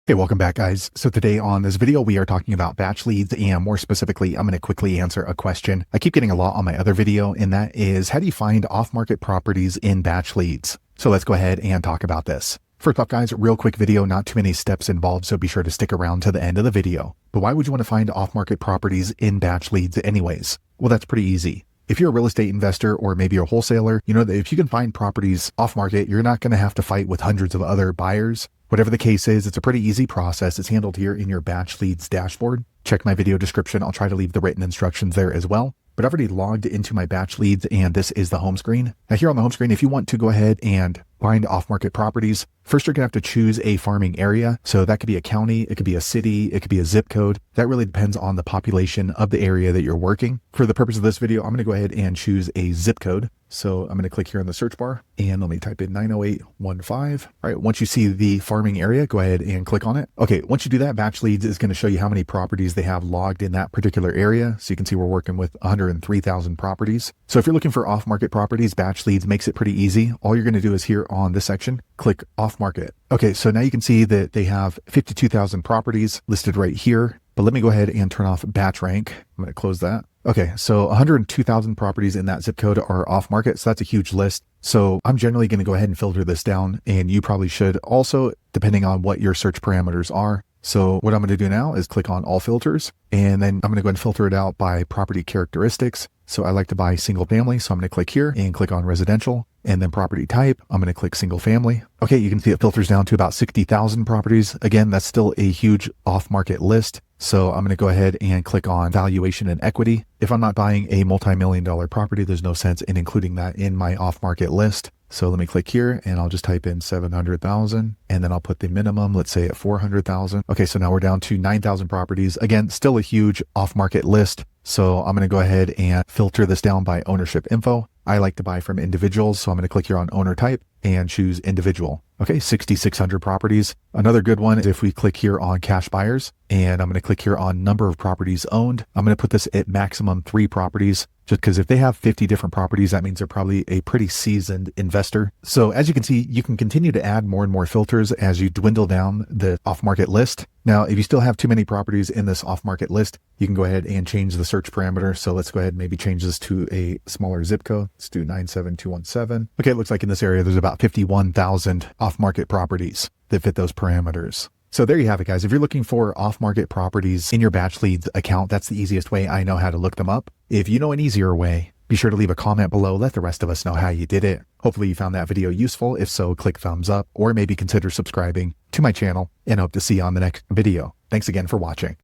Hey, welcome back, guys. So today on this video, we are talking about batch leads, and more specifically, I'm going to quickly answer a question I keep getting a lot on my other video, and that is, how do you find off-market properties in batch leads? So let's go ahead and talk about this. First off, guys, real quick video, not too many steps involved, so be sure to stick around to the end of the video. But why would you want to find off-market properties in batch leads anyways? Well, that's pretty easy. If you're a real estate investor or maybe a wholesaler, you know that if you can find properties off market, you're not going to have to fight with hundreds of other buyers. Whatever the case is, it's a pretty easy process. It's handled here in your batch leads dashboard. Check my video description. I'll try to leave the written instructions there as well. But I've already logged into my batch leads, and this is the home screen. Now here on the home screen, if you want to go ahead and find off-market properties, first you're going to have to choose a farming area. So that could be a county, it could be a city, it could be a zip code. That really depends on the population of the area that you're working. For the purpose of this video, I'm going to go ahead and choose a zip code. So I'm going to click here in the search bar and let me type in 90815. All right, once you see the farming area, go ahead and click on it. Okay, once you do that, Batch Leads is going to show you how many properties they have logged in that particular area. So you can see we're working with 103,000 properties. So if you're looking for off-market properties, Batch Leads makes it pretty easy. All you're going to do is here on this section, click off-market. Okay, so now you can see that they have 52,000 properties listed right here. But let me go ahead and turn off batch rank. I'm going to close that. Okay, so 102,000 properties in that zip code are off market. So that's a huge list. So I'm generally going to go ahead and filter this down, and you probably should also, depending on what your search parameters are. So what I'm going to do now is click on all filters, and then I'm going to go ahead and filter it out by property characteristics. So I like to buy single family. So I'm going to click here and click on residential, and then property type. I'm going to click single family. Okay, you can see it filters down to about 60,000 properties. Again, that's still a huge off-market list. So I'm going to go ahead and click on valuation and equity. If I'm not buying a multi-million-dollar property, there's no sense in including that in my off-market list. So let me click here and I'll just type in 700,000, and then I'll put the minimum, let's say at 400,000. Okay, so now we're down to 9,000 properties. Again, still a huge off-market list. So I'm going to go ahead and filter this down by ownership info. I like to buy from individuals, so I'm going to click here on owner type and choose individual. Okay, 6,600 properties. Another good one is if we click here on cash buyers, and I'm going to click here on number of properties owned. I'm going to put this at maximum 3 properties, just because if they have 50 different properties, that means they're probably a pretty seasoned investor. So as you can see, you can continue to add more and more filters as you dwindle down the off-market list. Now, if you still have too many properties in this off-market list, you can go ahead and change the search parameter. So let's go ahead and maybe change this to a smaller zip code. Let's do 97217. Okay, it looks like in this area, there's about 51,000 off-market properties that fit those parameters. So there you have it, guys. If you're looking for off-market properties in your Batch Leads account, that's the easiest way I know how to look them up. If you know an easier way, be sure to leave a comment below. Let the rest of us know how you did it. Hopefully you found that video useful. If so, click thumbs up or maybe consider subscribing to my channel, and hope to see you on the next video. Thanks again for watching.